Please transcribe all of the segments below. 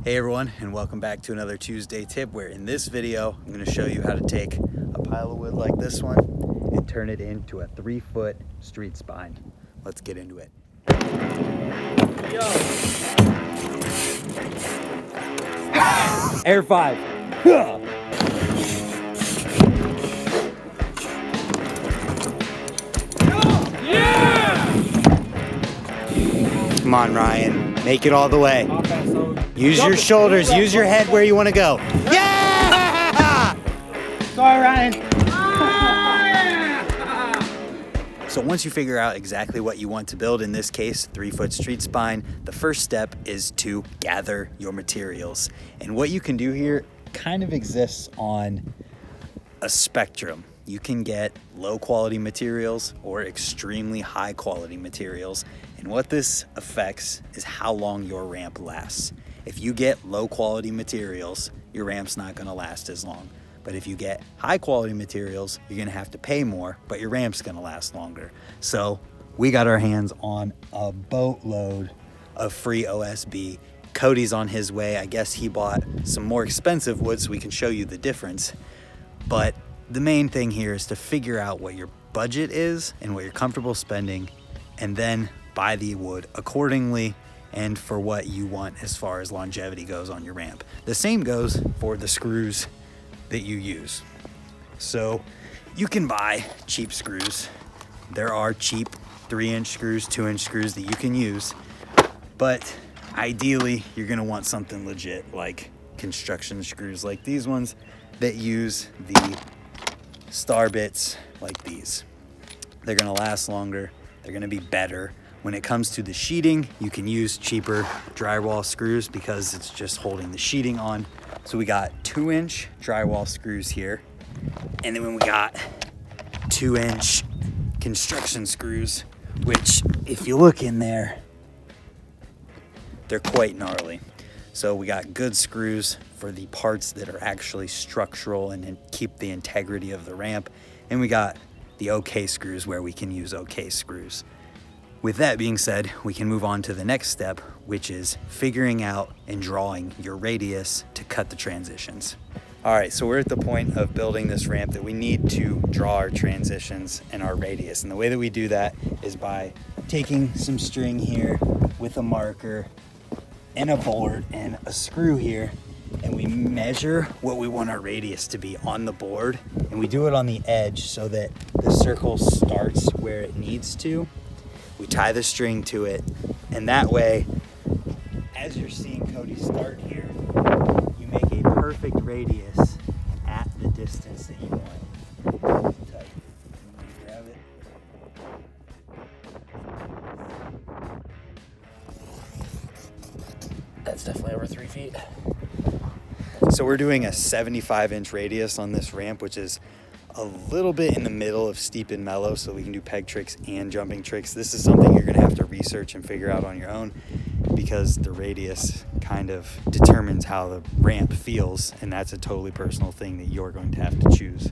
Hey everyone, and welcome back to another Tuesday tip, where in this video I'm going to show you how to take a pile of wood like this one and turn it into a 3-foot street spine. Let's get into it. Yo! Air 5. Come on, Ryan. Make it all the way. Use your shoulders. Use your head where you want to go. Yeah! Sorry, Ryan. So once you figure out exactly what you want to build, in this case, 3-foot street spine, the first step is to gather your materials. And what you can do here kind of exists on a spectrum. You can get low quality materials or extremely high quality materials. And what this affects is how long your ramp lasts. If you get low quality materials, your ramp's not gonna last as long. But if you get high quality materials, you're gonna have to pay more, but your ramp's gonna last longer. So we got our hands on a boatload of free OSB. Cody's on his way. I guess he bought some more expensive wood so we can show you the difference. But the main thing here is to figure out what your budget is and what you're comfortable spending, and then buy the wood accordingly and for what you want as far as longevity goes on your ramp. The same goes for the screws that you use. So you can buy cheap screws. There are cheap 3-inch screws, 2-inch screws that you can use, but ideally you're gonna want something legit, like construction screws like these ones that use the star bits like these. They're gonna last longer, they're gonna be better. When it comes to the sheeting, you can use cheaper drywall screws because it's just holding the sheeting on. So we got 2-inch drywall screws here. And then we got 2-inch construction screws, which if you look in there, they're quite gnarly. So we got good screws for the parts that are actually structural and keep the integrity of the ramp. And we got the okay screws where we can use okay screws. With that being said, we can move on to the next step, which is figuring out and drawing your radius to cut the transitions. All right, so we're at the point of building this ramp that we need to draw our transitions and our radius. And the way that we do that is by taking some string here with a marker and a board and a screw here, and we measure what we want our radius to be on the board, and we do it on the edge so that the circle starts where it needs to. We tie the string to it, and that way, as you're seeing Cody start here, you make a perfect radius at the distance that you want. Tight. Grab it. That's definitely over 3 feet. So we're doing a 75-inch radius on this ramp, which is a little bit in the middle of steep and mellow, so we can do peg tricks and jumping tricks. This is something you're gonna have to research and figure out on your own, because the radius kind of determines how the ramp feels, and that's a totally personal thing that you're going to have to choose.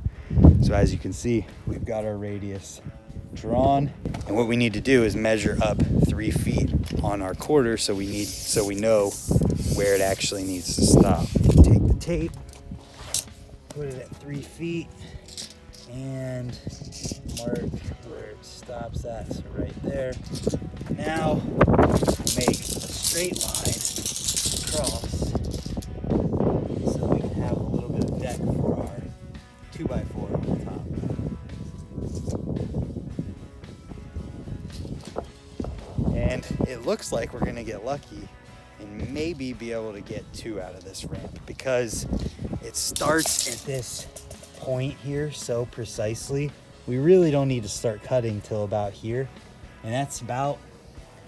So as you can see, we've got our radius drawn, and what we need to do is measure up 3 feet on our quarter so we know where it actually needs to stop. Take the tape, put it at 3 feet, and mark where it stops at, so right there. Now make a straight line across so we can have a little bit of deck for our 2x4 on top. And it looks like we're gonna get lucky and maybe be able to get 2 out of this ramp, because it starts at this point here so precisely. We really don't need to start cutting till about here, and that's about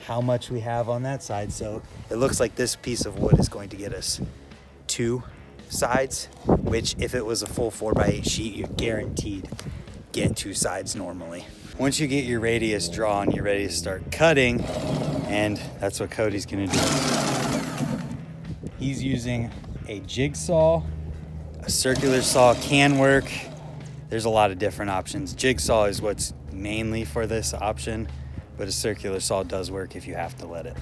how much we have on that side. So it looks like this piece of wood is going to get us 2 sides, which if it was a full 4x8 sheet, you're guaranteed get 2 sides normally. Once you get your radius drawn, you're ready to start cutting, and that's what Cody's gonna do. He's using a jigsaw. A circular saw can work. There's a lot of different options. Jigsaw is what's mainly for this option, but a circular saw does work if you have to let it.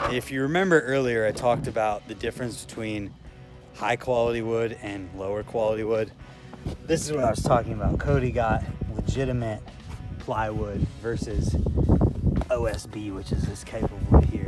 If you remember earlier, I talked about the difference between high quality wood and lower quality wood. This is what I was talking about. Cody got legitimate plywood versus OSB, which is this type of wood here.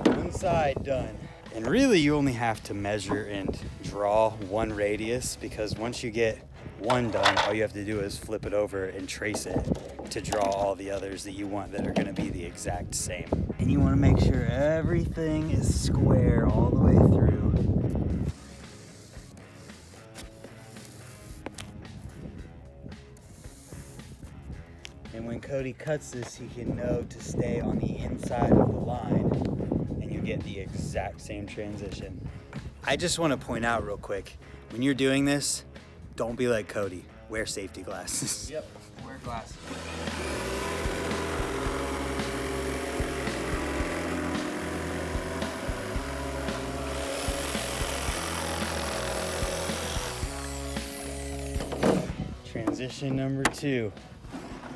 One side done. And really you only have to measure and draw one radius, because once you get one done, all you have to do is flip it over and trace it to draw all the others that you want that are going to be the exact same. And you want to make sure everything is square all the way through. And when Cody cuts this, he can know to stay on the inside of the line, and you get the exact same transition. I just want to point out real quick, when you're doing this, don't be like Cody. Wear safety glasses. Yep, wear glasses. Transition number 2,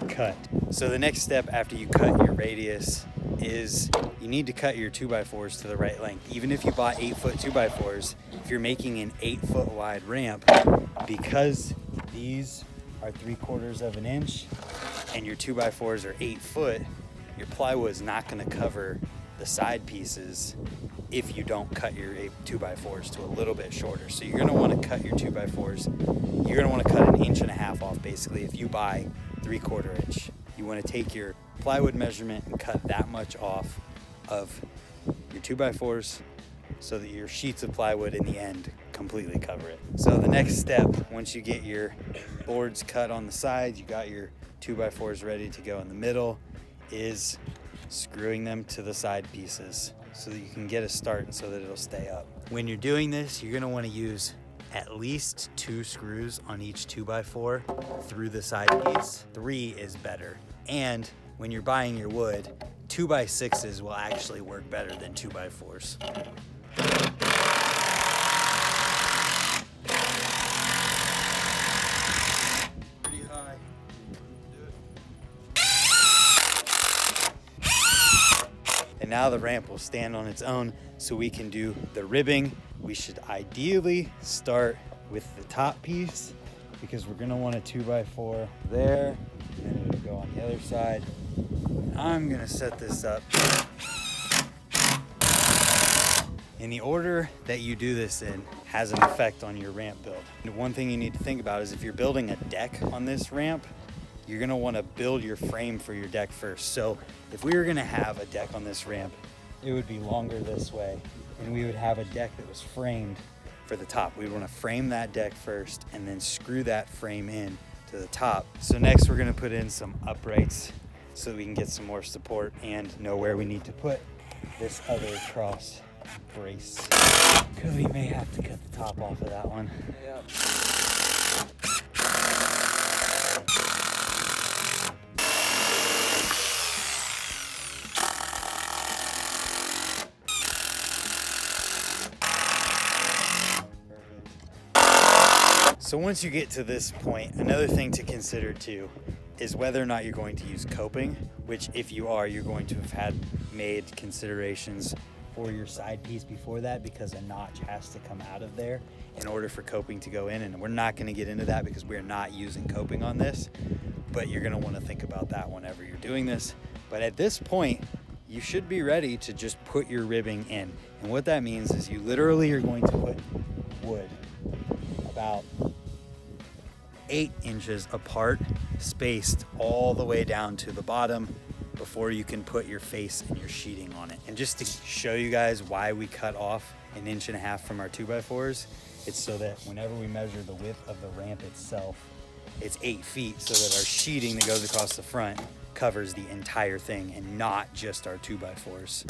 cut. So the next step after you cut your radius is you need to cut your 2x4s to the right length. Even if you bought 8-foot 2x4s, if you're making an 8-foot wide ramp, because these are 3/4 of an inch and your 2x4s are 8 foot, your plywood is not going to cover the side pieces if you don't cut your 2x4s to a little bit shorter. So you're going to want to cut your 2x4s. You're going to want to cut 1.5 inches off basically if you buy 3/4 inch. You want to take your plywood measurement and cut that much off of your 2x4s so that your sheets of plywood in the end completely cover it. So the next step, once you get your boards cut on the sides, you got your 2x4s ready to go in the middle, is screwing them to the side pieces so that you can get a start and so that it'll stay up. When you're doing this, you're going to want to use at least 2 screws on each 2x4 through the side piece. 3 is better. And when you're buying your wood, 2x6s will actually work better than 2x4s. Pretty high. Do it. And now the ramp will stand on its own so we can do the ribbing. We should ideally start with the top piece because we're gonna want a 2x4 there, and then it'll go on the other side. And I'm gonna set this up in the order that you do this in has an effect on your ramp build. And one thing you need to think about is if you're building a deck on this ramp, you're gonna wanna build your frame for your deck first. So if we were gonna have a deck on this ramp, it would be longer this way, and we would have a deck that was framed for the top. We would wanna frame that deck first and then screw that frame in to the top. So next we're gonna put in some uprights so we can get some more support and know where we need to put this other cross brace. Cody may have to cut the top off of that one. Yep. So once you get to this point, another thing to consider too is whether or not you're going to use coping, which if you are, you're going to have had made considerations for your side piece before that because a notch has to come out of there in order for coping to go in, and we're not going to get into that because we're not using coping on this, but you're going to want to think about that whenever you're doing this. But at this point, you should be ready to just put your ribbing in. And what that means is you literally are going to put wood about 8 inches apart, spaced all the way down to the bottom before you can put your face and your sheeting on it. And just to show you guys why we cut off 1.5 inches from our 2x4s, it's so that whenever we measure the width of the ramp itself, it's 8 feet, so that our sheeting that goes across the front covers the entire thing and not just our 2x4s.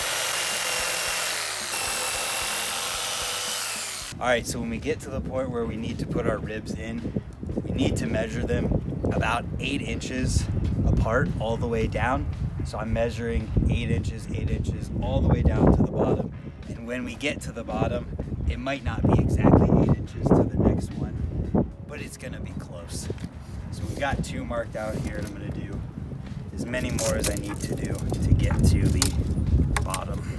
All right, so when we get to the point where we need to put our ribs in, we need to measure them about 8 inches apart all the way down. So I'm measuring 8 inches all the way down to the bottom. And when we get to the bottom, it might not be exactly 8 inches to the next one, but it's gonna be close. So we've got 2 marked out here, and I'm gonna do as many more as I need to do to get to the bottom.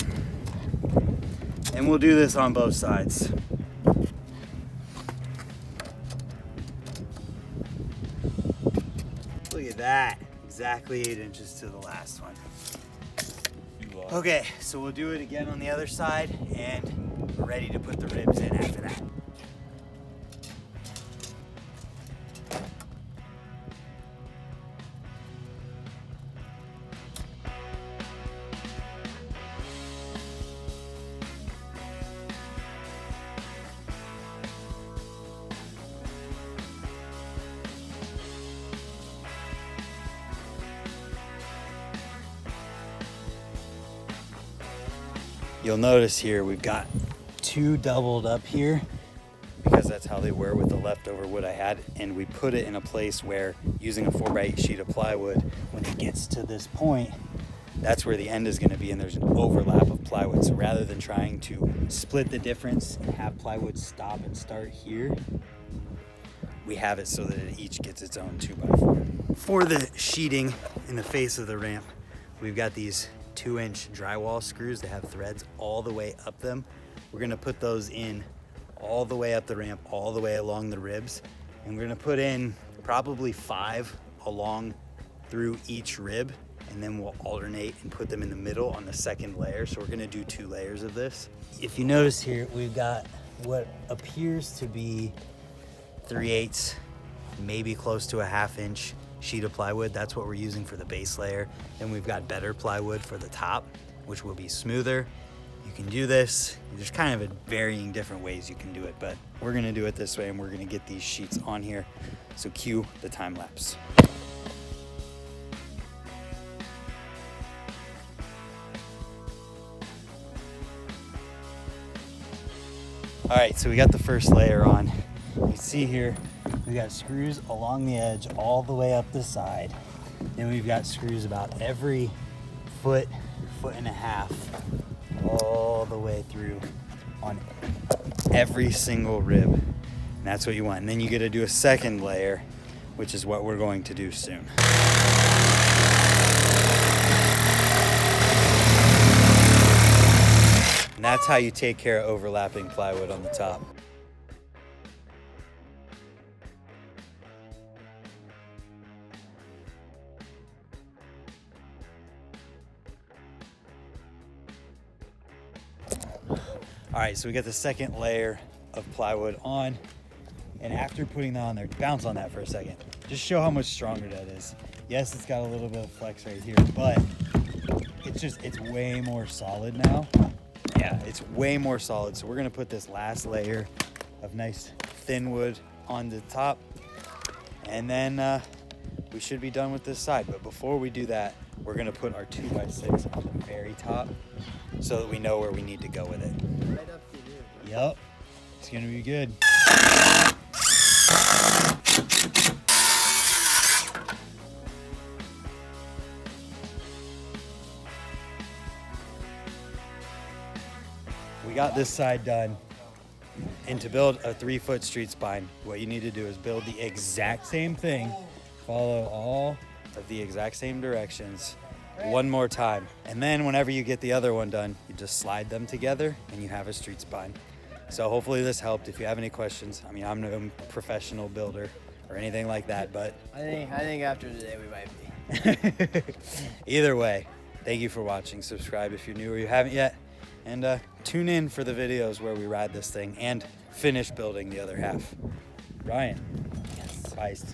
And we'll do this on both sides. Look at that, exactly 8 inches to the last one. Okay, so we'll do it again on the other side, and we're ready to put the ribs in after that. You'll notice here we've got 2 doubled up here because that's how they were with the leftover wood I had, and we put it in a place where, using a 4x8 sheet of plywood, when it gets to this point, that's where the end is going to be, and there's an overlap of plywood. So rather than trying to split the difference and have plywood stop and start here, we have it so that it each gets its own 2x4. For the sheeting in the face of the ramp, we've got these 2-inch drywall screws that have threads all the way up them. We're gonna put those in all the way up the ramp, all the way along the ribs. And we're gonna put in probably 5 along through each rib, and then we'll alternate and put them in the middle on the second layer. So we're gonna do 2 layers of this. If you notice here, we've got what appears to be 3/8, maybe close to a 1/2 inch sheet of plywood. That's what we're using for the base layer. Then we've got better plywood for the top, which will be smoother. You can do this, there's kind of varying different ways you can do it, but we're gonna do it this way, and we're gonna get these sheets on here. So cue the time lapse. All right, so we got the first layer on. You can see here, we got screws along the edge all the way up the side. Then we've got screws about every foot and a half, all the way through on every single rib. And that's what you want. And then you get to do a second layer, which is what we're going to do soon. And that's how you take care of overlapping plywood on the top. All right, so we got the second layer of plywood on, and after putting that on there, bounce on that for a second. Just show how much stronger that is. Yes, it's got a little bit of flex right here, but it's way more solid now. Yeah, it's way more solid. So we're gonna put this last layer of nice thin wood on the top, and then we should be done with this side. But before we do that, we're gonna put our 2x6 on the very top so that we know where we need to go with it. Right up to you. Yep, it's gonna be good. We got this side done. And to build a 3-foot street spine, what you need to do is build the exact same thing, follow all of the exact same directions one more time. And then whenever you get the other one done, you just slide them together and you have a street spine. So hopefully this helped. If you have any questions, I mean, I'm no professional builder or anything like that, but I think after today we might be. Either way, thank you for watching. Subscribe if you're new or you haven't yet. And tune in for the videos where we ride this thing and finish building the other half. Ryan. Yes. Feist.